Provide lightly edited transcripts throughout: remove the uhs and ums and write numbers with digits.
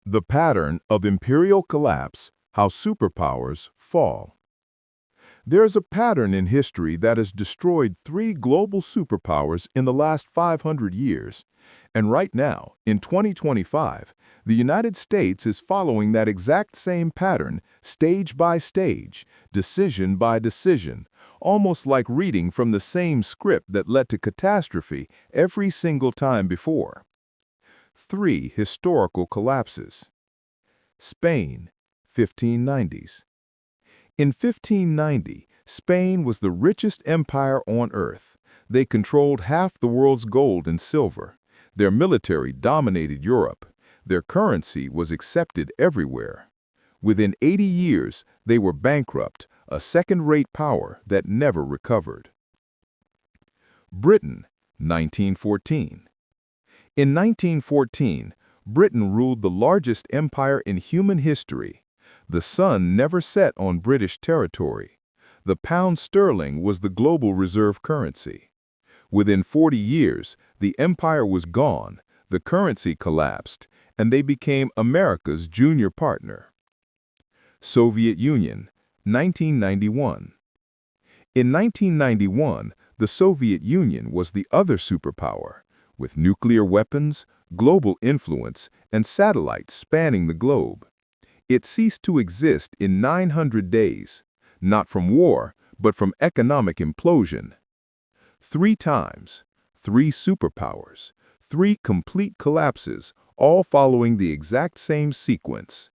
The pattern of imperial collapse, how superpowers fall. There's a pattern in history that has destroyed three global superpowers in the last 500 years. And right now, in 2025, the United States is following that exact same pattern, stage by stage, decision by decision, almost like reading from the same script that led to catastrophe every single time before. Three historical collapses. Spain, 1590s. In 1590, Spain was the richest empire on earth. They controlled half the world's gold and silver. Their military dominated Europe. Their currency was accepted everywhere. Within 80 years, they were bankrupt, a second-rate power that never recovered. Britain, 1914. In 1914, Britain ruled the largest empire in human history. The sun never set on British territory. The pound sterling was the global reserve currency. Within 40 years, the empire was gone, the currency collapsed, and they became America's junior partner. Soviet Union, 1991. In 1991, the Soviet Union was the other superpower, with nuclear weapons, global influence, and satellites spanning the globe. It ceased to exist in 900 days, not from war, but from economic implosion. 3 times, 3 superpowers, 3 complete collapses, all following the exact same sequence.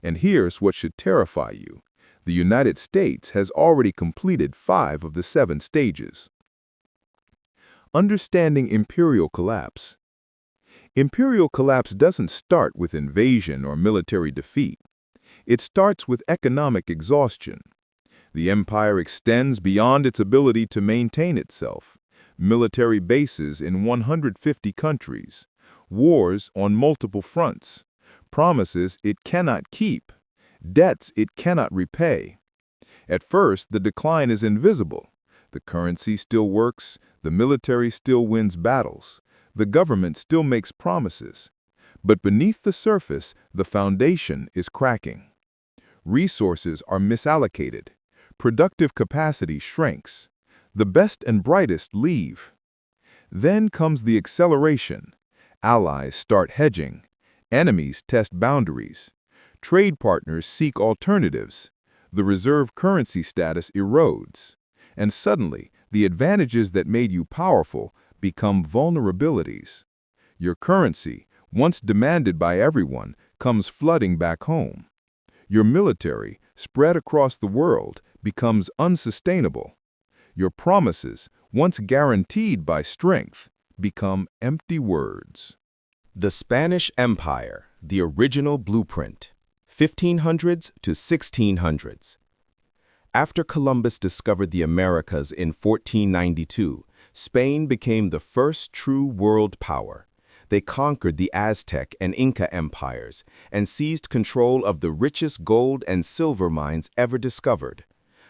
And here's what should terrify you. The United States has already completed 5 of the 7 stages. Understanding imperial collapse. Imperial collapse doesn't start with invasion or military defeat. It starts with economic exhaustion. The empire extends beyond its ability to maintain itself. Military bases in 150 countries. Wars on multiple fronts. Promises it cannot keep. Debts it cannot repay. At first, the decline is invisible. The currency still works, the military still wins battles, the government still makes promises. But beneath the surface, the foundation is cracking. Resources are misallocated. Productive capacity shrinks. The best and brightest leave. Then comes the acceleration. Allies start hedging. Enemies test boundaries. Trade partners seek alternatives. The reserve currency status erodes. And suddenly, the advantages that made you powerful become vulnerabilities. Your currency, once demanded by everyone, comes flooding back home. Your military, spread across the world, becomes unsustainable. Your promises, once guaranteed by strength, become empty words. The Spanish Empire, the original blueprint, 1500s to 1600s. After Columbus discovered the Americas in 1492, Spain became the first true world power. They conquered the Aztec and Inca empires and seized control of the richest gold and silver mines ever discovered.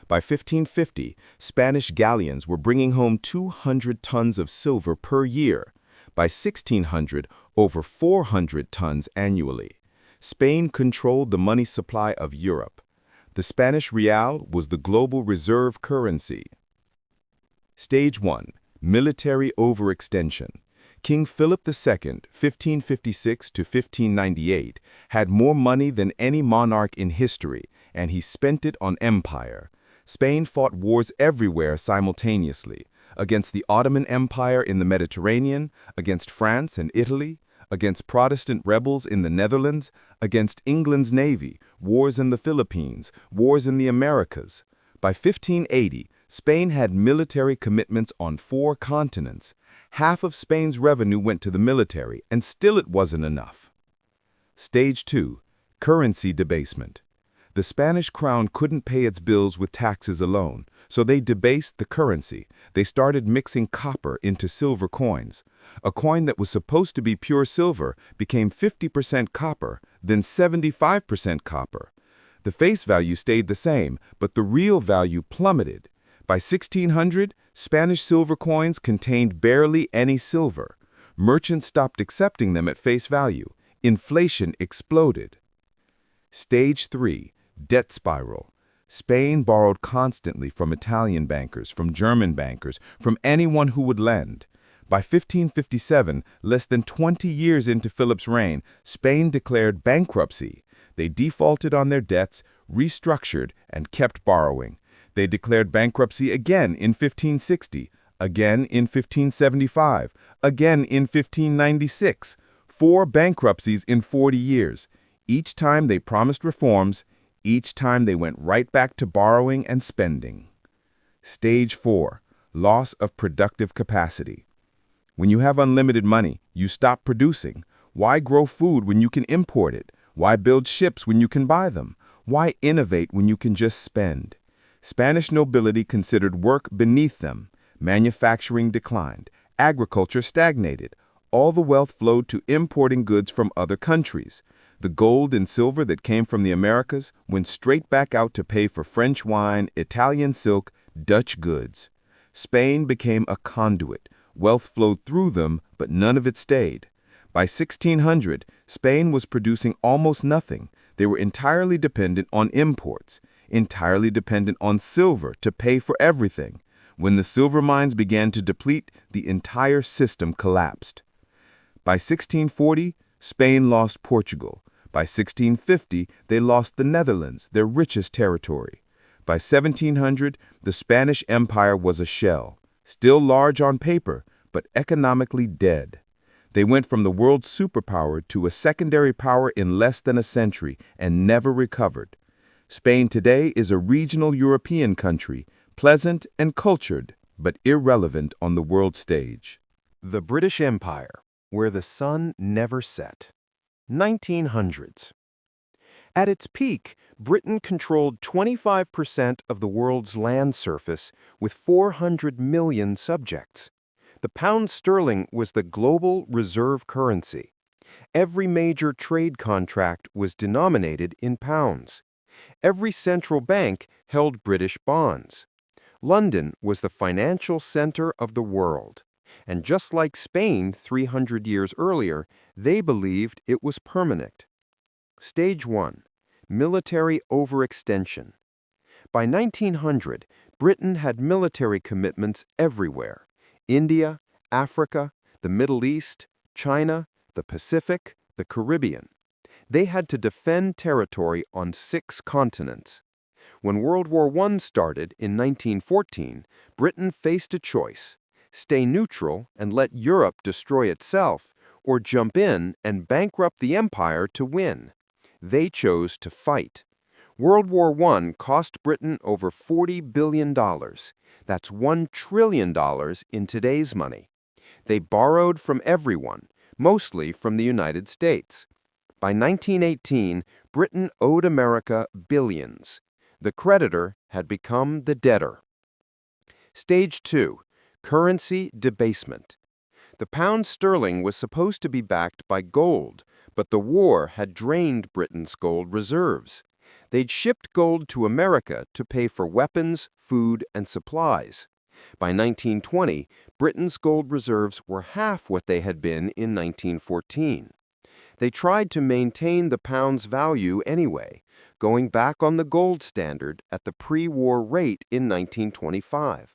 By 1550, Spanish galleons were bringing home 200 tons of silver per year. By 1600, over 400 tons annually. Spain controlled the money supply of Europe. The Spanish real was the global reserve currency. Stage 1. Military overextension. King Philip II, 1556 to 1598, had more money than any monarch in history, and he spent it on empire. Spain fought wars everywhere simultaneously, against the Ottoman Empire in the Mediterranean, against France and Italy, against Protestant rebels in the Netherlands, against England's navy, wars in the Philippines, wars in the Americas. By 1580, Spain had military commitments on 4 continents. Half of Spain's revenue went to the military, and still it wasn't enough. Stage 2. Currency debasement. The Spanish crown couldn't pay its bills with taxes alone, so they debased the currency. They started mixing copper into silver coins. A coin that was supposed to be pure silver became 50% copper, then 75% copper. The face value stayed the same, but the real value plummeted. By 1600, Spanish silver coins contained barely any silver. Merchants stopped accepting them at face value. Inflation exploded. Stage 3, debt spiral. Spain borrowed constantly from Italian bankers, from German bankers, from anyone who would lend. By 1557, less than 20 years into Philip's reign, Spain declared bankruptcy. They defaulted on their debts, restructured, and kept borrowing. They declared bankruptcy again in 1560, again in 1575, again in 1596. 4 bankruptcies in 40 years. Each time they promised reforms, each time they went right back to borrowing and spending. Stage 4, loss of productive capacity. When you have unlimited money, you stop producing. Why grow food when you can import it? Why build ships when you can buy them? Why innovate when you can just spend? Spanish nobility considered work beneath them. Manufacturing declined. Agriculture stagnated. All the wealth flowed to importing goods from other countries. The gold and silver that came from the Americas went straight back out to pay for French wine, Italian silk, Dutch goods. Spain became a conduit. Wealth flowed through them, but none of it stayed. By 1600, Spain was producing almost nothing. They were entirely dependent on imports, entirely dependent on silver to pay for everything. When the silver mines began to deplete, the entire system collapsed. By 1640, Spain lost Portugal. By 1650, they lost the Netherlands, their richest territory. By 1700, the Spanish Empire was a shell, still large on paper, but economically dead. They went from the world's superpower to a secondary power in less than a century and never recovered. Spain today is a regional European country, pleasant and cultured, but irrelevant on the world stage. The British Empire, where the sun never set. 1900s. At its peak, Britain controlled 25% of the world's land surface with 400 million subjects. The pound sterling was the global reserve currency. Every major trade contract was denominated in pounds. Every central bank held British bonds. London was the financial center of the world. And just like Spain 300 years earlier, they believed it was permanent. Stage 1. Military overextension. By 1900, Britain had military commitments everywhere. India, Africa, the Middle East, China, the Pacific, the Caribbean. They had to defend territory on 6 continents. When World War I started in 1914, Britain faced a choice: stay neutral and let Europe destroy itself, or jump in and bankrupt the empire to win. They chose to fight. World War I cost Britain over $40 billion. That's $1 trillion in today's money. They borrowed from everyone, mostly from the United States. By 1918, Britain owed America billions. The creditor had become the debtor. Stage 2. Currency debasement. The pound sterling was supposed to be backed by gold, but the war had drained Britain's gold reserves. They'd shipped gold to America to pay for weapons, food, and supplies. By 1920, Britain's gold reserves were half what they had been in 1914. They tried to maintain the pound's value anyway, going back on the gold standard at the pre-war rate in 1925.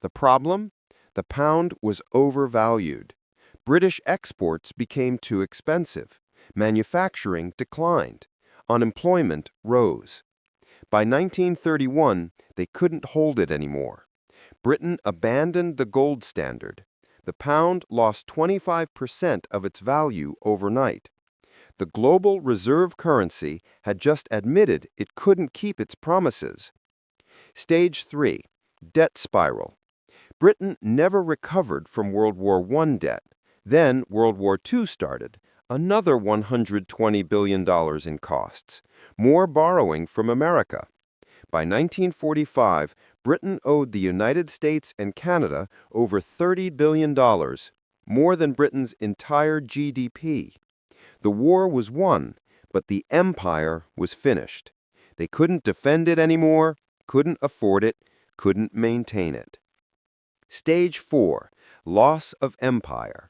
The problem? The pound was overvalued. British exports became too expensive. Manufacturing declined. Unemployment rose. By 1931, they couldn't hold it anymore. Britain abandoned the gold standard. The pound lost 25% of its value overnight. The global reserve currency had just admitted it couldn't keep its promises. Stage 3. Debt spiral. Britain never recovered from World War I debt. Then World War II started, another $120 billion in costs, more borrowing from America. By 1945, Britain owed the United States and Canada over $30 billion, more than Britain's entire GDP. The war was won, but the empire was finished. They couldn't defend it anymore, couldn't afford it, couldn't maintain it. Stage 4. Loss of empire.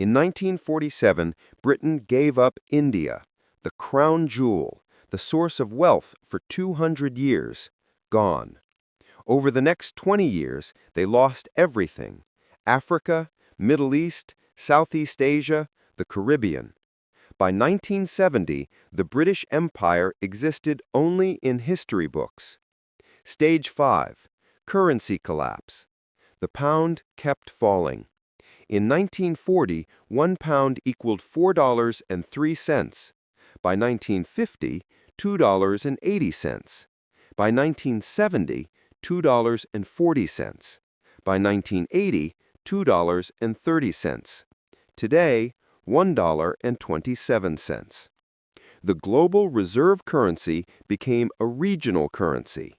In 1947, Britain gave up India, the crown jewel, the source of wealth for 200 years, gone. Over the next 20 years, they lost everything: Africa, Middle East, Southeast Asia, the Caribbean. By 1970, the British Empire existed only in history books. Stage 5. Currency collapse. The pound kept falling. In 1940, £1 equaled $4.03. By 1950, $2.80. By 1970, $2.40. By 1980, $2.30. Today, $1.27. The global reserve currency became a regional currency.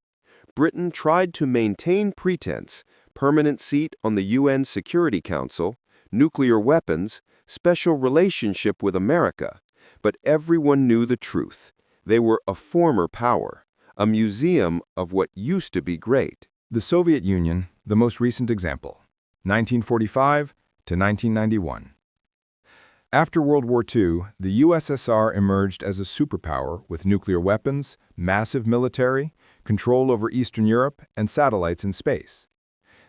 Britain tried to maintain pretense, permanent seat on the UN Security Council, nuclear weapons, special relationship with America, but everyone knew the truth. They were a former power, a museum of what used to be great. The Soviet Union, the most recent example, 1945 to 1991. After World War II, the USSR emerged as a superpower with nuclear weapons, massive military, control over Eastern Europe, and satellites in space.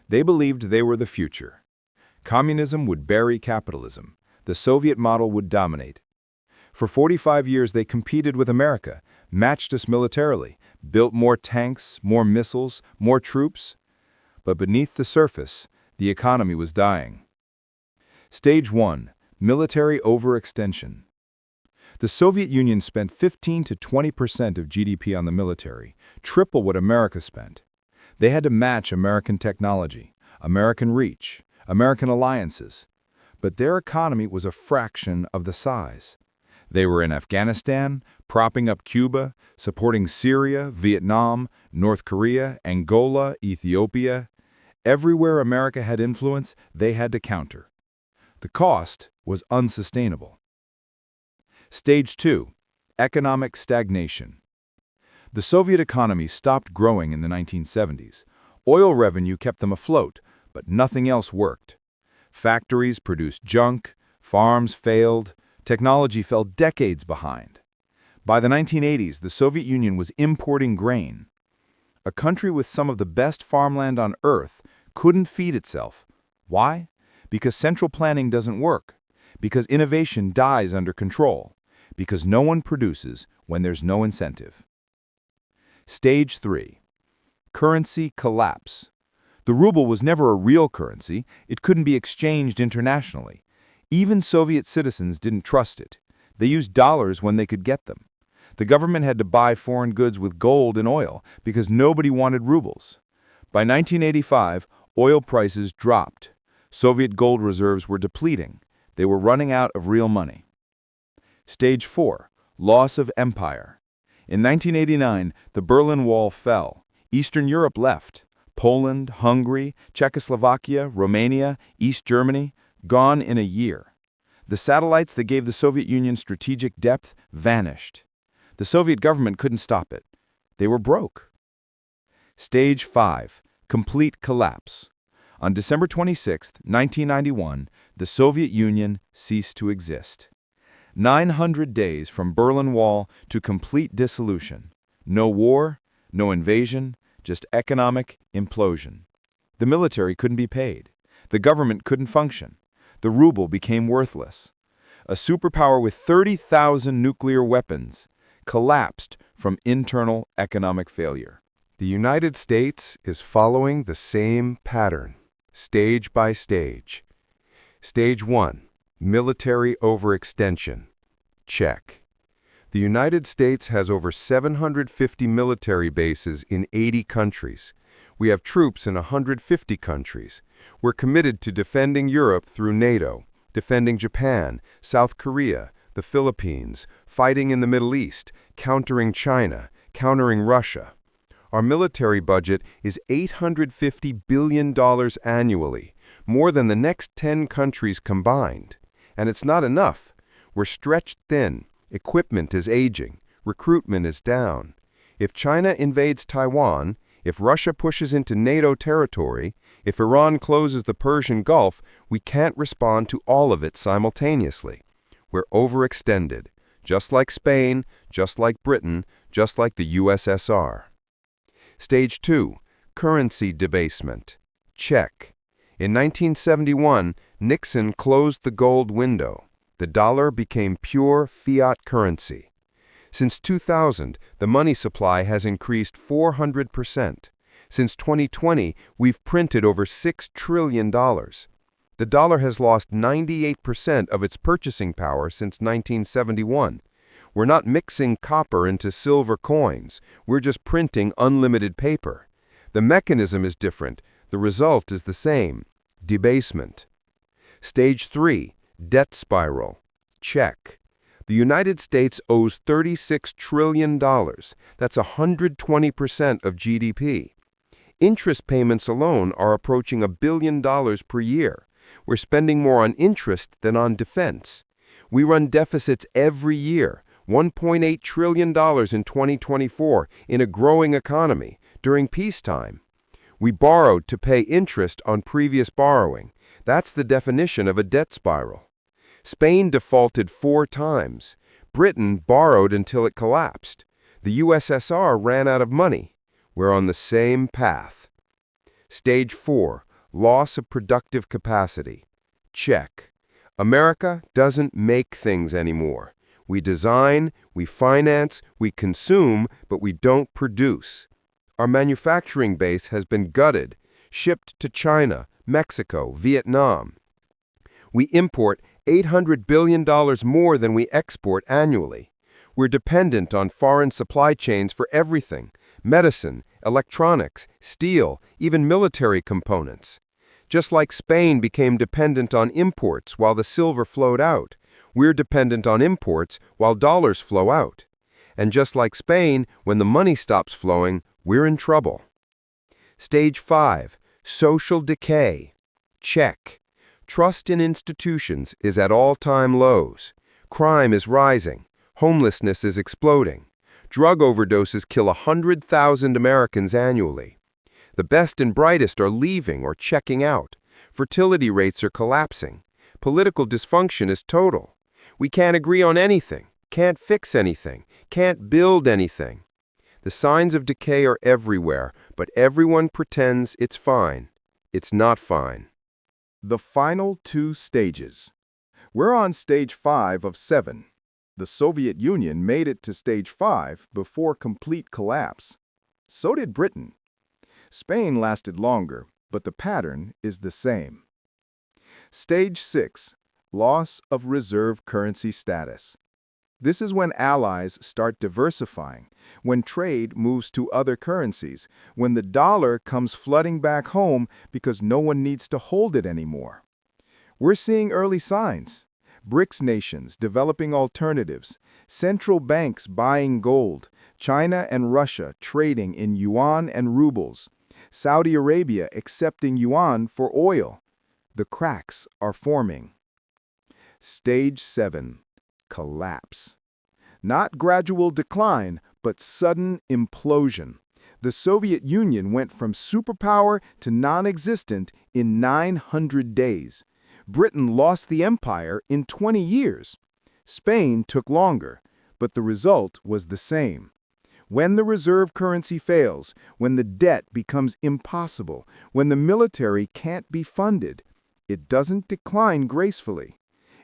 They believed they were the future. Communism would bury capitalism. The Soviet model would dominate. For 45 years, they competed with America, matched us militarily, built more tanks, more missiles, more troops. But beneath the surface, the economy was dying. Stage 1. Military overextension. The Soviet Union spent 15 to 20% of GDP on the military, triple what America spent. They had to match American technology, American reach, American alliances. But their economy was a fraction of the size. They were in Afghanistan, propping up Cuba, supporting Syria, Vietnam, North Korea, Angola, Ethiopia. Everywhere America had influence, they had to counter. The cost was unsustainable. Stage 2. Economic stagnation. The Soviet economy stopped growing in the 1970s. Oil revenue kept them afloat, but nothing else worked. Factories produced junk, farms failed, technology fell decades behind. By the 1980s, the Soviet Union was importing grain. A country with some of the best farmland on Earth couldn't feed itself. Why? Because central planning doesn't work. Because innovation dies under control. Because no one produces when there's no incentive. Stage 3. Currency collapse. The ruble was never a real currency. It couldn't be exchanged internationally. Even Soviet citizens didn't trust it. They used dollars when they could get them. The government had to buy foreign goods with gold and oil because nobody wanted rubles. By 1985, oil prices dropped. Soviet gold reserves were depleting. They were running out of real money. Stage 4. Loss of empire. In 1989, the Berlin Wall fell. Eastern Europe left. Poland, Hungary, Czechoslovakia, Romania, East Germany, gone in a year. The satellites that gave the Soviet Union strategic depth vanished. The Soviet government couldn't stop it. They were broke. Stage 5. Complete collapse. On December 26, 1991, the Soviet Union ceased to exist. 900 days from Berlin Wall to complete dissolution. No war, no invasion, just economic implosion. The military couldn't be paid. The government couldn't function. The ruble became worthless. A superpower with 30,000 nuclear weapons collapsed from internal economic failure. The United States is following the same pattern, stage by stage. Stage 1. Military overextension. Check. The United States has over 750 military bases in 80 countries. We have troops in 150 countries. We're committed to defending Europe through NATO, defending Japan, South Korea, the Philippines, fighting in the Middle East, countering China, countering Russia. Our military budget is $850 billion annually, more than the next 10 countries combined. And it's not enough. We're stretched thin. Equipment is aging. Recruitment is down. If China invades Taiwan, If Russia pushes into NATO territory, if Iran closes the Persian Gulf, we can't respond to all of it simultaneously. We're overextended, just like Spain, just like Britain, just like the USSR. Stage 2. Currency debasement. Check. In 1971, Nixon closed the gold window. The dollar became pure fiat currency. Since 2000, the money supply has increased 400%. Since 2020, we've printed over $6 trillion. The dollar has lost 98% of its purchasing power since 1971. We're not mixing copper into silver coins. We're just printing unlimited paper. The mechanism is different. The result is the same: debasement. Stage 3. Debt spiral. Check. The United States owes $36 trillion. That's 120% of GDP. Interest payments alone are approaching $1 billion per year. We're spending more on interest than on defense. We run deficits every year, $1.8 trillion in 2024 in a growing economy during peacetime. We borrowed to pay interest on previous borrowing. That's the definition of a debt spiral. Spain defaulted 4 times. Britain borrowed until it collapsed. The USSR ran out of money. We're on the same path. Stage 4. Loss of productive capacity. Check. America doesn't make things anymore. We design, we finance, we consume, but we don't produce. Our manufacturing base has been gutted, shipped to China, Mexico, Vietnam. We import $800 billion more than we export annually. We're dependent on foreign supply chains for everything: medicine, electronics, steel, even military components. Just like Spain became dependent on imports while the silver flowed out, we're dependent on imports while dollars flow out. And just like Spain, when the money stops flowing, we're in trouble. Stage 5. Social decay. Check. Trust in institutions is at all-time lows. Crime is rising. Homelessness is exploding. Drug overdoses kill 100,000 Americans annually. The best and brightest are leaving or checking out. Fertility rates are collapsing. Political dysfunction is total. We can't agree on anything, can't fix anything, can't build anything. The signs of decay are everywhere, but everyone pretends it's fine. It's not fine. The final 2 stages. We're on stage 5 of 7. The Soviet Union made it to stage 5 before complete collapse. So did Britain. Spain lasted longer, but the pattern is the same. Stage 6. Loss of reserve currency status. This is when allies start diversifying, when trade moves to other currencies, when the dollar comes flooding back home because no one needs to hold it anymore. We're seeing early signs. BRICS nations developing alternatives, central banks buying gold, China and Russia trading in yuan and rubles, Saudi Arabia accepting yuan for oil. The cracks are forming. Stage 7. Collapse. Not gradual decline, but sudden implosion. The Soviet Union went from superpower to non-existent in 900 days. Britain lost the empire in 20 years. Spain took longer, but the result was the same. When the reserve currency fails, when the debt becomes impossible, when the military can't be funded, it doesn't decline gracefully.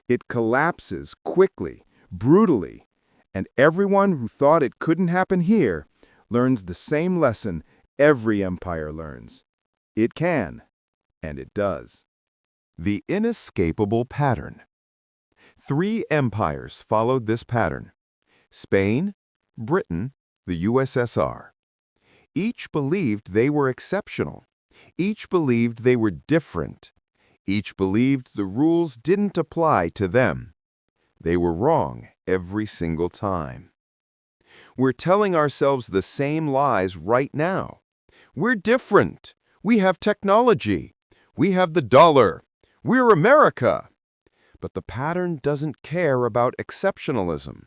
It collapses quickly, brutally, and everyone who thought it couldn't happen here learns the same lesson every empire learns. It can, and it does. The inescapable pattern. 3 empires followed this pattern: Spain, Britain, the USSR. Each believed they were exceptional. Each believed they were different. Each believed the rules didn't apply to them. They were wrong every single time. We're telling ourselves the same lies right now. We're different. We have technology. We have the dollar. We're America. But the pattern doesn't care about exceptionalism.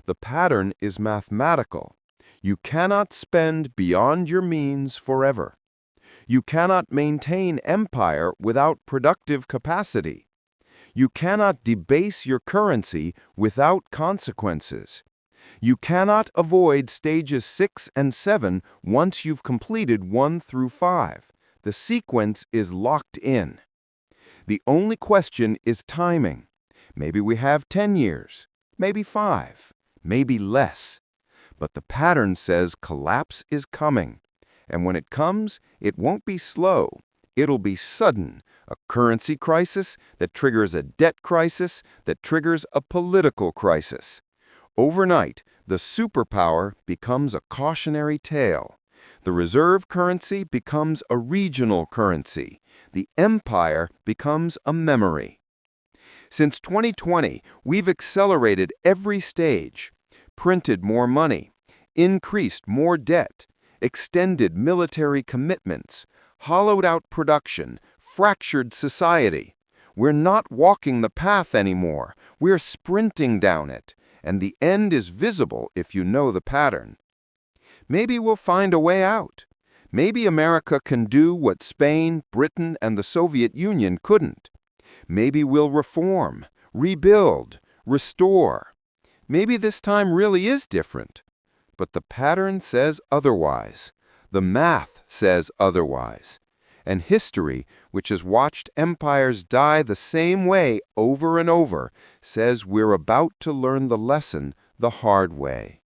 The pattern is mathematical. You cannot spend beyond your means forever. You cannot maintain empire without productive capacity. You cannot debase your currency without consequences. You cannot avoid stages 6 and 7 once you've completed 1 through 5. The sequence is locked in. The only question is timing. Maybe we have 10 years, maybe 5, maybe less. But the pattern says collapse is coming. And when it comes, it won't be slow. It'll be sudden. A currency crisis that triggers a debt crisis that triggers a political crisis. Overnight, the superpower becomes a cautionary tale. The reserve currency becomes a regional currency. The empire becomes a memory. Since 2020, we've accelerated every stage, printed more money, increased more debt, extended military commitments, hollowed out production, fractured society. We're not walking the path anymore. We're sprinting down it, and the end is visible if you know the pattern. Maybe we'll find a way out. Maybe America can do what Spain, Britain, and the Soviet Union couldn't. Maybe we'll reform, rebuild, restore. Maybe this time really is different. But the pattern says otherwise. The math says otherwise. And history, which has watched empires die the same way over and over, says we're about to learn the lesson the hard way.